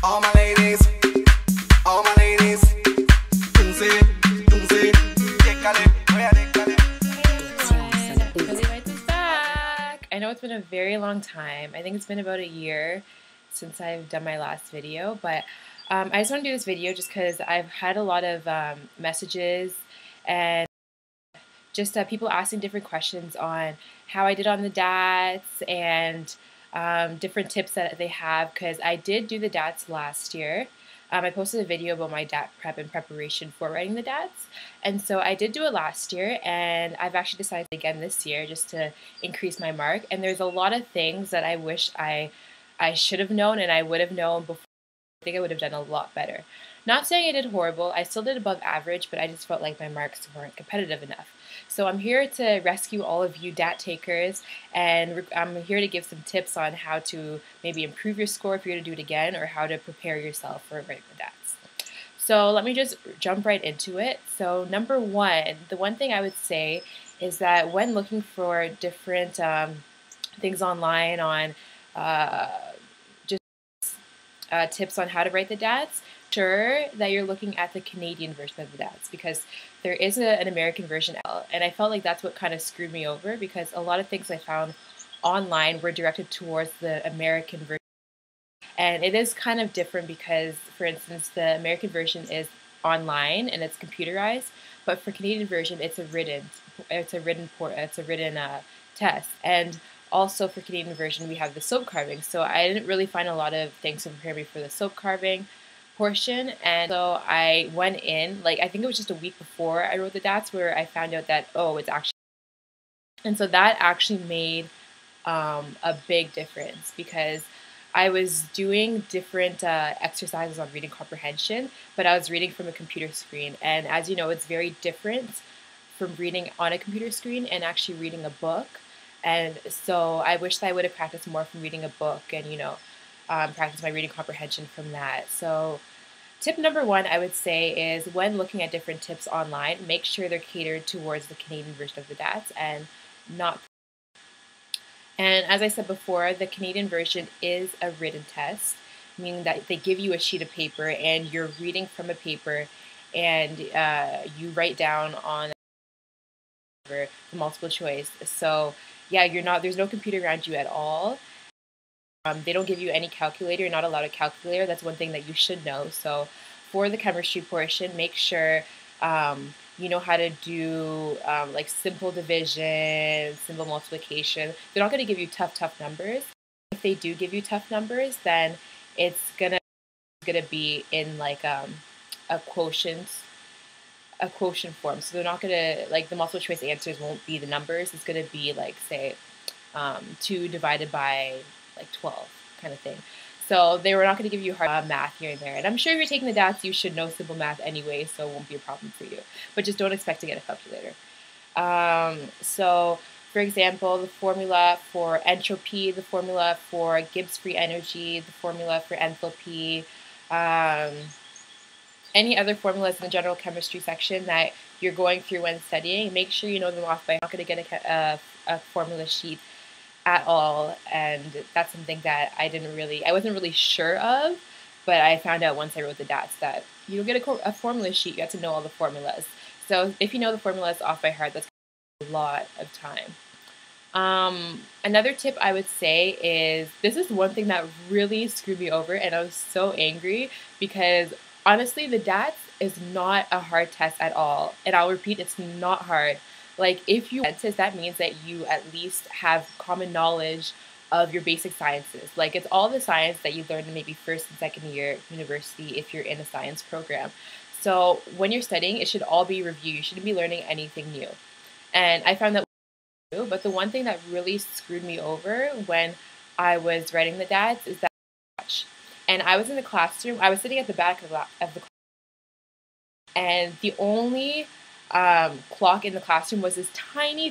All my ladies, all my ladies. Billy White is back! I know it's been a very long time. I think it's been about a year since I've done my last video, but I just want to do this video just because I've had a lot of messages and just people asking different questions on how I did on the DATS and different tips that they have, because I did do the DATS last year. I posted a video about my DAT prep and preparation for writing the DATS, and so I did do it last year, and I've actually decided again this year just to increase my mark. And there's a lot of things that I wish I should have known and I would have known before. I think I would have done a lot better. Not saying I did horrible, I still did above average, but I just felt like my marks weren't competitive enough. So I'm here to rescue all of you DAT takers, and I'm here to give some tips on how to maybe improve your score if you're going to do it again, or how to prepare yourself for writing the DATS. So let me just jump right into it. So number one, the one thing I would say is that when looking for different things online on tips on how to write the DATS, sure that you're looking at the Canadian version of the DATS, because there is an American version, and I felt like that's what kind of screwed me over, because a lot of things I found online were directed towards the American version. And it is kind of different because, for instance, the American version is online and it's computerized, but for Canadian version, it's a written test. And also for Canadian version, we have the soap carving. So I didn't really find a lot of things to prepare me for the soap carving portion, and so I went in, like, I think it was just a week before I wrote the DATS where I found out that, oh, it's actually, and so that actually made a big difference, because I was doing different exercises on reading comprehension, but I was reading from a computer screen, and as you know, it's very different from reading on a computer screen and actually reading a book. And so I wish that I would have practiced more from reading a book, and practice my reading comprehension from that. So tip number one, I would say, is when looking at different tips online, make sure they're catered towards the Canadian version of the DATS and not. And as I said before, the Canadian version is a written test, meaning that they give you a sheet of paper and you're reading from a paper, and you write down on the multiple choice. So yeah, there's no computer around you at all. They don't give you any calculator. You're not allowed a calculator. That's one thing that you should know. So for the chemistry portion, make sure you know how to do like simple division, simple multiplication. They're not going to give you tough numbers. If they do give you tough numbers, then it's gonna be in like a quotient form. So they're not gonna, like, the multiple choice answers won't be the numbers. It's gonna be like, say, 2 divided by like 12 kind of thing. So they were not going to give you hard math here and there. And I'm sure if you're taking the DATS, you should know simple math anyway, so it won't be a problem for you. But just don't expect to get a calculator. So, for example, the formula for entropy, the formula for Gibbs free energy, the formula for enthalpy, any other formulas in the general chemistry section that you're going through when studying, make sure you know them off by heart. You're not going to get a formula sheet at all, and that's something that I wasn't really sure of, but I found out once I wrote the DATS that you don't get a formula sheet. You have to know all the formulas. So if you know the formulas off by heart, that's a lot of time. Another tip I would say is, this is one thing that really screwed me over, and I was so angry, because honestly, the DATS is not a hard test at all, and I'll repeat, it's not hard. Like, if you that means that you at least have common knowledge of your basic sciences. Like, it's all the science that you learned in maybe first and second year university if you're in a science program. So when you're studying, it should all be review. You shouldn't be learning anything new. And I found that, but the one thing that really screwed me over when I was writing the DATS is that, and I was in the classroom, I was sitting at the back of the class, and the only clock in the classroom was this tiny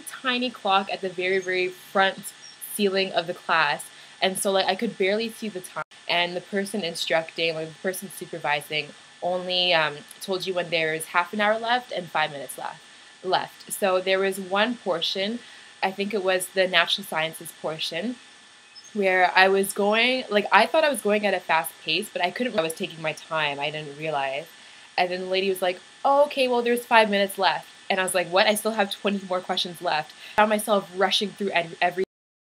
clock at the very front ceiling of the class, and so, like, I could barely see the time, and the person instructing, like the person supervising, only told you when there's half an hour left and 5 minutes left. So there was one portion, I think it was the natural sciences portion, where I was going, like, I thought I was going at a fast pace, but I couldn't, I was taking my time. I didn't realize. And then the lady was like, oh, okay, well, there's 5 minutes left. And I was like, what? I still have 20 more questions left. I found myself rushing through every.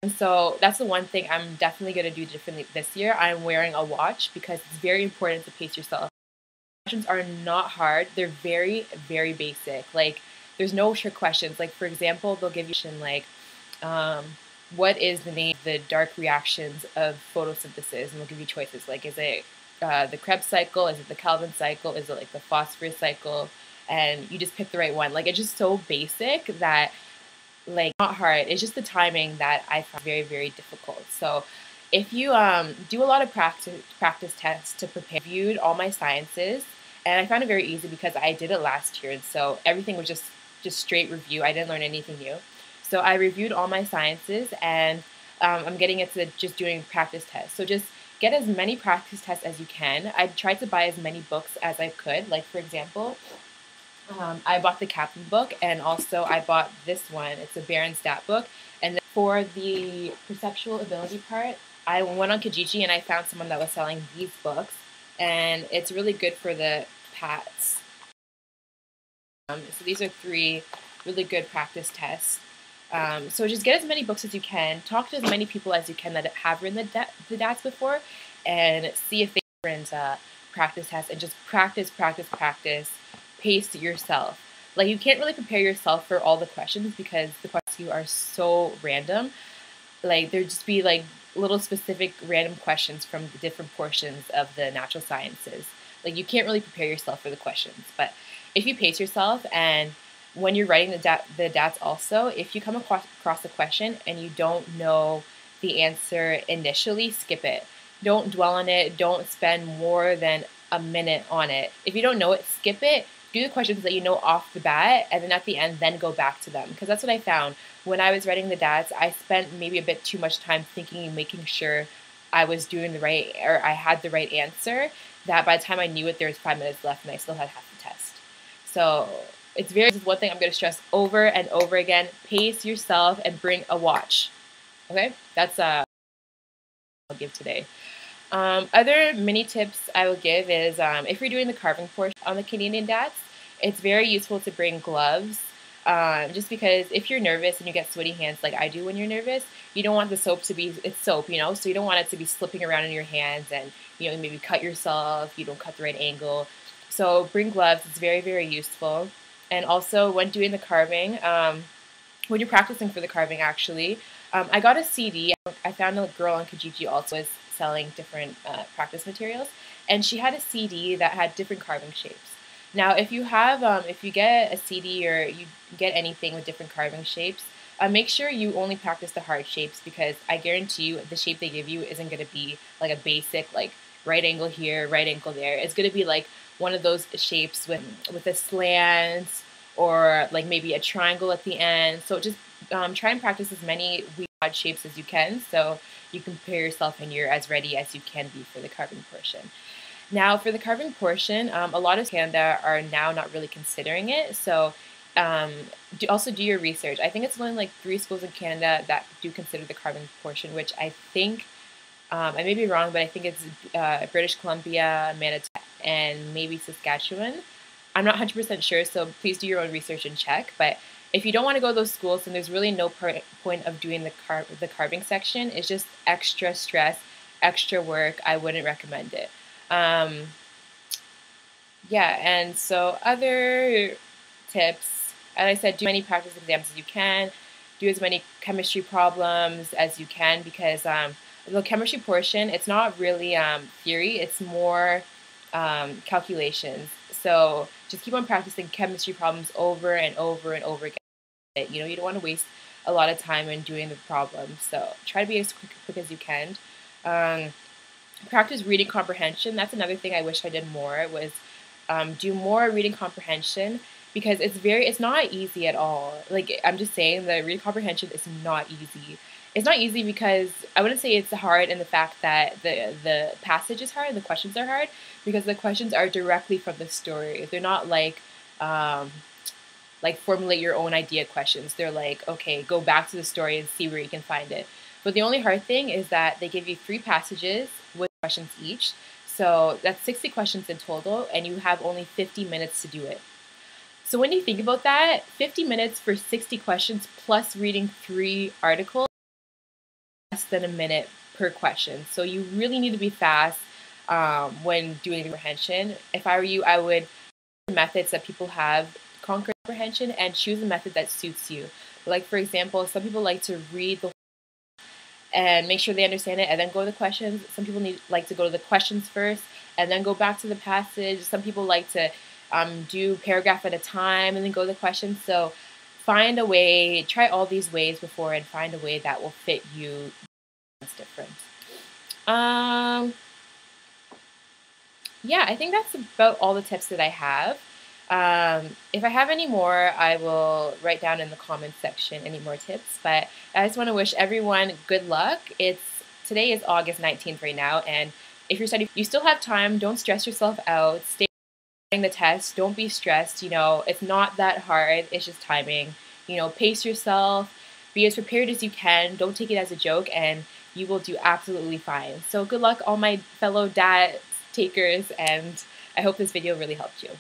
And so that's the one thing I'm definitely going to do differently this year. I'm wearing a watch because it's very important to pace yourself. Questions are not hard. They're very, very basic. Like, there's no trick questions. Like, for example, they'll give you a question like, what is the name of the dark reactions of photosynthesis? And they'll give you choices. Like, is it the Krebs cycle? Is it the Calvin cycle? Is it like the phosphorus cycle? And you just pick the right one. Like, it's just so basic that, like, not hard. It's just the timing that I find very, very difficult. So if you do a lot of practice tests to prepare, I reviewed all my sciences, and I found it very easy because I did it last year, and so everything was just straight review. I didn't learn anything new. So I reviewed all my sciences, and I'm getting into just doing practice tests. So just get as many practice tests as you can. I tried to buy as many books as I could. Like, for example, I bought the Kaplan book, and also I bought this one. It's a Baron Stat book. And then for the perceptual ability part, I went on Kijiji and I found someone that was selling these books, and it's really good for the PATs. So these are 3 really good practice tests. So just get as many books as you can, talk to as many people as you can that have written the DATs before, and see if they have different practice tests, and just practice, pace yourself. Like, you can't really prepare yourself for all the questions because the questions are so random. Like, there'd just be like little specific random questions from the different portions of the natural sciences. Like, you can't really prepare yourself for the questions, but if you pace yourself, and when you're writing the DATs also, if you come across a question and you don't know the answer initially, skip it. Don't dwell on it. Don't spend more than a minute on it. If you don't know it, skip it. Do the questions that you know off the bat, and then at the end, then go back to them. Because that's what I found. When I was writing the DATs, I spent maybe a bit too much time thinking and making sure I was doing the right, or I had the right answer, that by the time I knew it, there was 5 minutes left and I still had half the test. So this is one thing I'm going to stress over and over again. Pace yourself and bring a watch. Okay? That's I'll give today. Other mini tips I will give is if you're doing the carving portion on the Canadian DATs, it's very useful to bring gloves. Just because if you're nervous and you get sweaty hands like I do when you're nervous, you don't want the soap to be, it's soap, you know, so you don't want it to be slipping around in your hands and, you know, maybe cut yourself, you don't cut the right angle. So bring gloves, it's very, very useful. And also when doing the carving, when you're practicing for the carving actually, I got a CD. I found a girl on Kijiji also was selling different practice materials, and she had a CD that had different carving shapes. Now, if you have, if you get a CD or you get anything with different carving shapes, make sure you only practice the hard shapes, because I guarantee you the shape they give you isn't going to be like a basic, like right angle here, right angle there. It's going to be like one of those shapes with a slant, or like maybe a triangle at the end. So just try and practice as many odd shapes as you can, so you can prepare yourself and you're as ready as you can be for the carving portion. Now, for the carving portion, a lot of Canada are now not really considering it, so also do your research. I think it's only like 3 schools in Canada that do consider the carving portion, which I think, I may be wrong, but I think it's British Columbia, Manitoba, and maybe Saskatchewan. I'm not 100% sure, so please do your own research and check. But if you don't want to go to those schools, then there's really no point of doing the carving section. It's just extra stress, extra work. I wouldn't recommend it. Yeah, and so other tips, as I said, do as many practice exams as you can. Do as many chemistry problems as you can, because the chemistry portion, it's not really theory, it's more calculations. So just keep on practicing chemistry problems over and over and over again. You know, you don't want to waste a lot of time in doing the problems. So try to be as quick as you can. Practice reading comprehension. That's another thing I wish I did more, was do more reading comprehension, because it's not easy at all. Like, I'm just saying, the reading comprehension is not easy. It's not easy because I wouldn't say it's hard in the fact that the passage is hard, the questions are hard, because the questions are directly from the story. They're not like formulate your own idea questions. They're like, okay, go back to the story and see where you can find it. But the only hard thing is that they give you 3 passages with questions each. So that's 60 questions in total, and you have only 50 minutes to do it. So when you think about that, 50 minutes for 60 questions plus reading 3 articles, less than a minute per question. So you really need to be fast when doing comprehension. If I were you, I would the methods that people have conquer comprehension and choose a method that suits you. Like for example, some people like to read the and make sure they understand it and then go to the questions. Some people like to go to the questions first and then go back to the passage. Some people like to do paragraph at a time and then go to the questions. So find a way, try all these ways before and find a way that will fit you. It's different. Yeah, I think that's about all the tips that I have. If I have any more, I will write down in the comments section any more tips. But I just want to wish everyone good luck. Today is August 19th right now, and if you're studying, you still have time. Don't stress yourself out. Stay during the test. Don't be stressed. You know, it's not that hard. It's just timing. You know, pace yourself. Be as prepared as you can. Don't take it as a joke, and you will do absolutely fine. So good luck, all my fellow DAT takers, and I hope this video really helped you.